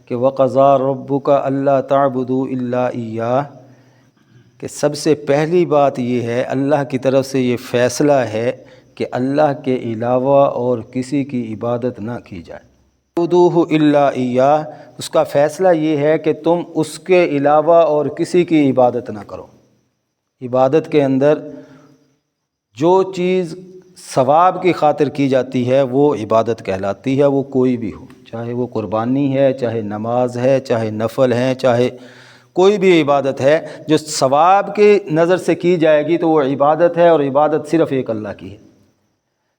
کہ وَقَضَىٰ رَبُّكَ أَلَّا تَعْبُدُوا إِلَّا إِيَّاهُ، کہ سب سے پہلی بات یہ ہے، اللہ کی طرف سے یہ فیصلہ ہے کہ اللہ کے علاوہ اور کسی کی عبادت نہ کی جائے۔ اعبدوہ الا ایاہ، اس کا فیصلہ یہ ہے کہ تم اس کے علاوہ اور کسی کی عبادت نہ کرو۔ عبادت کے اندر جو چیز ثواب کی خاطر کی جاتی ہے وہ عبادت کہلاتی ہے، وہ کوئی بھی ہو، چاہے وہ قربانی ہے، چاہے نماز ہے، چاہے نفل ہے، چاہے کوئی بھی عبادت ہے جو ثواب کی نظر سے کی جائے گی تو وہ عبادت ہے، اور عبادت صرف ایک اللہ کی ہے۔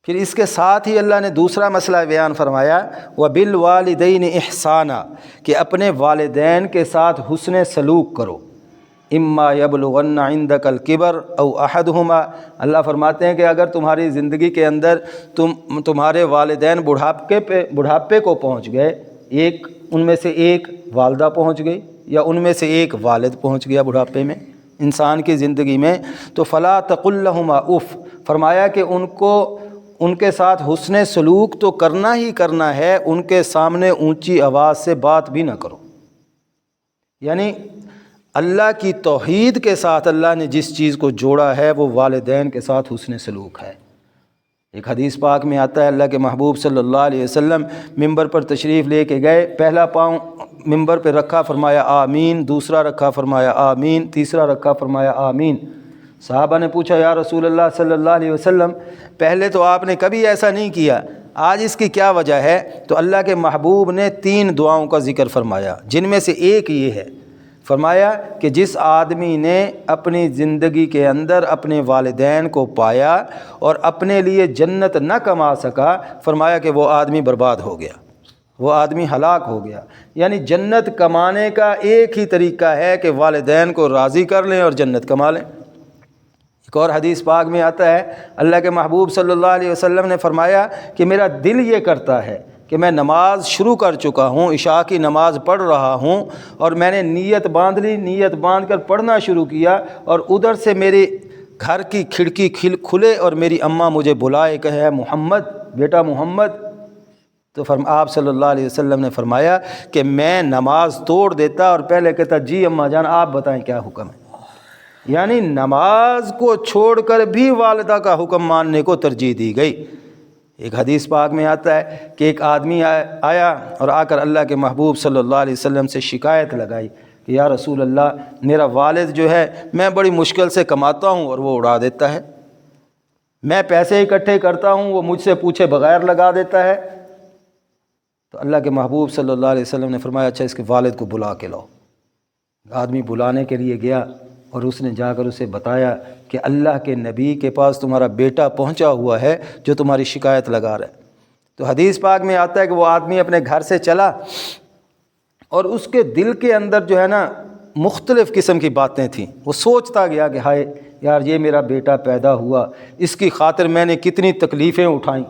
پھر اس کے ساتھ ہی اللہ نے دوسرا مسئلہ بیان فرمایا، وَبِالْوَالِدَيْنِ إِحْسَانًا، کہ اپنے والدین کے ساتھ حسن سلوک کرو۔ اما یبلغن عندک الکبر او احدہما، اللہ فرماتے ہیں کہ اگر تمہاری زندگی کے اندر تمہارے والدین بڑھاپے کو پہنچ گئے، ان میں سے ایک والدہ پہنچ گئی یا ان میں سے ایک والد پہنچ گیا بڑھاپے میں انسان کی زندگی میں، تو فلا تقل لہما اف، فرمایا کہ ان کے ساتھ حسن سلوک تو کرنا ہی کرنا ہے، ان کے سامنے اونچی آواز سے بات بھی نہ کرو۔ یعنی اللہ کی توحید کے ساتھ اللہ نے جس چیز کو جوڑا ہے وہ والدین کے ساتھ حسن سلوک ہے۔ ایک حدیث پاک میں آتا ہے، اللہ کے محبوب صلی اللہ علیہ وسلم ممبر پر تشریف لے کے گئے، پہلا پاؤں ممبر پہ رکھا، فرمایا آمین، دوسرا رکھا، فرمایا آمین، تیسرا رکھا، فرمایا آمین۔ صحابہ نے پوچھا یا رسول اللہ صلی اللہ علیہ وسلم، پہلے تو آپ نے کبھی ایسا نہیں کیا، آج اس کی کیا وجہ ہے؟ تو اللہ کے محبوب نے 3 دعاؤں کا ذکر فرمایا، جن میں سے ایک یہ ہے، فرمایا کہ جس آدمی نے اپنی زندگی کے اندر اپنے والدین کو پایا اور اپنے لیے جنت نہ کما سکا، فرمایا کہ وہ آدمی برباد ہو گیا، وہ آدمی ہلاک ہو گیا۔ یعنی جنت کمانے کا ایک ہی طریقہ ہے کہ والدین کو راضی کر لیں اور جنت کما لیں۔ ایک اور حدیث پاک میں آتا ہے، اللہ کے محبوب صلی اللہ علیہ وسلم نے فرمایا کہ میرا دل یہ کرتا ہے کہ میں نماز شروع کر چکا ہوں، عشاء کی نماز پڑھ رہا ہوں، اور میں نے نیت باندھ لی، نیت باندھ کر پڑھنا شروع کیا، اور ادھر سے میرے گھر کی کھڑکی کھلے اور میری اماں مجھے بلائے، کہے محمد، بیٹا محمد، تو آپ صلی اللہ علیہ وسلم نے فرمایا کہ میں نماز توڑ دیتا اور پہلے کہتا جی اماں جان آپ بتائیں کیا حکم ہے۔ یعنی نماز کو چھوڑ کر بھی والدہ کا حکم ماننے کو ترجیح دی گئی۔ ایک حدیث پاک میں آتا ہے کہ ایک آدمی آیا اور آ کر اللہ کے محبوب صلی اللہ علیہ وسلم سے شکایت لگائی کہ یا رسول اللہ، میرا والد جو ہے میں بڑی مشکل سے کماتا ہوں اور وہ اڑا دیتا ہے، میں پیسے اکٹھے کرتا ہوں وہ مجھ سے پوچھے بغیر لگا دیتا ہے۔ تو اللہ کے محبوب صلی اللہ علیہ وسلم نے فرمایا اچھا اس کے والد کو بلا کے لاؤ۔ آدمی بلانے کے لیے گیا اور اس نے جا کر اسے بتایا کہ اللہ کے نبی کے پاس تمہارا بیٹا پہنچا ہوا ہے جو تمہاری شکایت لگا رہا ہے۔ تو حدیث پاک میں آتا ہے کہ وہ آدمی اپنے گھر سے چلا اور اس کے دل کے اندر جو ہے نا مختلف قسم کی باتیں تھیں، وہ سوچتا گیا کہ ہائے یار یہ میرا بیٹا پیدا ہوا، اس کی خاطر میں نے کتنی تکلیفیں اٹھائیں،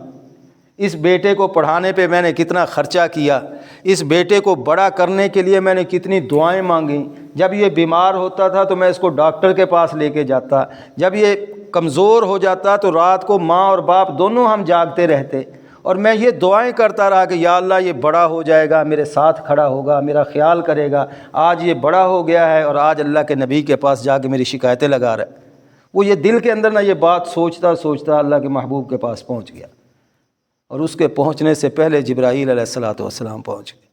اس بیٹے کو پڑھانے پہ میں نے کتنا خرچہ کیا، اس بیٹے کو بڑا کرنے کے لیے میں نے کتنی دعائیں مانگیں، جب یہ بیمار ہوتا تھا تو میں اس کو ڈاکٹر کے پاس لے کے جاتا، جب یہ کمزور ہو جاتا تو رات کو ماں اور باپ دونوں ہم جاگتے رہتے، اور میں یہ دعائیں کرتا رہا کہ یا اللہ یہ بڑا ہو جائے گا، میرے ساتھ کھڑا ہوگا، میرا خیال کرے گا۔ آج یہ بڑا ہو گیا ہے اور آج اللہ کے نبی کے پاس جا کے میری شکایتیں لگا رہا ہے۔ وہ یہ دل کے اندر یہ بات سوچتا سوچتا اللہ کے محبوب کے پاس پہنچ گیا، اور اس کے پہنچنے سے پہلے جبرائیل علیہ السلام پہنچ گئے۔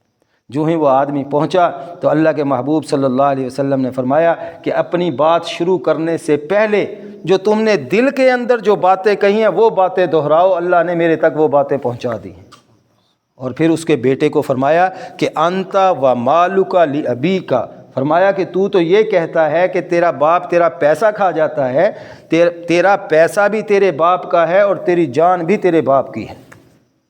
جو ہی وہ آدمی پہنچا تو اللہ کے محبوب صلی اللہ علیہ وسلم نے فرمایا کہ اپنی بات شروع کرنے سے پہلے جو تم نے دل کے اندر جو باتیں کہی ہیں وہ باتیں دہراؤ، اللہ نے میرے تک وہ باتیں پہنچا دی ہیں۔ اور پھر اس کے بیٹے کو فرمایا کہ انت و مالک لابیک، فرمایا کہ تو یہ کہتا ہے کہ تیرا باپ تیرا پیسہ کھا جاتا ہے، تیرا پیسہ بھی تیرے باپ کا ہے اور تیری جان بھی تیرے باپ کی ہے،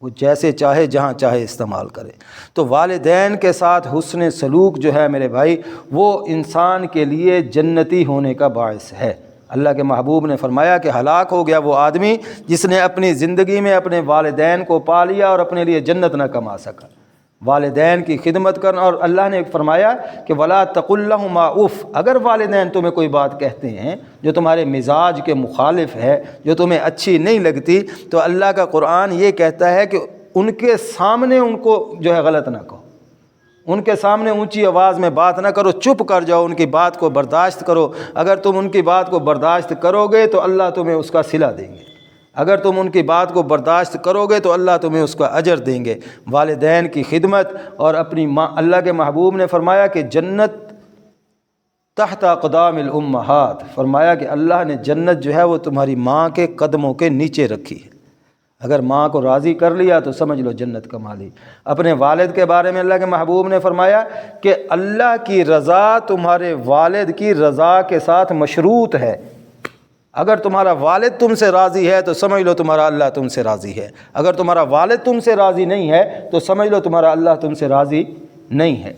وہ جیسے چاہے جہاں چاہے استعمال کرے۔ تو والدین کے ساتھ حسن سلوک جو ہے میرے بھائی، وہ انسان کے لیے جنتی ہونے کا باعث ہے۔ اللہ کے محبوب نے فرمایا کہ ہلاک ہو گیا وہ آدمی جس نے اپنی زندگی میں اپنے والدین کو پا لیا اور اپنے لیے جنت نہ کما سکا۔ والدین کی خدمت کرنا، اور اللہ نے فرمایا کہ ولا تقل لهما اف، اگر والدین تمہیں کوئی بات کہتے ہیں جو تمہارے مزاج کے مخالف ہے، جو تمہیں اچھی نہیں لگتی، تو اللہ کا قرآن یہ کہتا ہے کہ ان کے سامنے ان کو جو ہے غلط نہ کہو، ان کے سامنے اونچی آواز میں بات نہ کرو، چپ کر جاؤ، ان کی بات کو برداشت کرو۔ اگر تم ان کی بات کو برداشت کرو گے تو اللہ تمہیں اس کا صلہ دیں گے، اگر تم ان کی بات کو برداشت کرو گے تو اللہ تمہیں اس کا اجر دیں گے۔ والدین کی خدمت اور اپنی ماں، اللہ کے محبوب نے فرمایا کہ جنت تحت اقدام الامہات، فرمایا کہ اللہ نے جنت جو ہے وہ تمہاری ماں کے قدموں کے نیچے رکھی ہے۔ اگر ماں کو راضی کر لیا تو سمجھ لو جنت کما لی۔ اپنے والد کے بارے میں اللہ کے محبوب نے فرمایا کہ اللہ کی رضا تمہارے والد کی رضا کے ساتھ مشروط ہے۔ اگر تمہارا والد تم سے راضی ہے تو سمجھ لو تمہارا اللہ تم سے راضی ہے، اگر تمہارا والد تم سے راضی نہیں ہے تو سمجھ لو تمہارا اللہ تم سے راضی نہیں ہے۔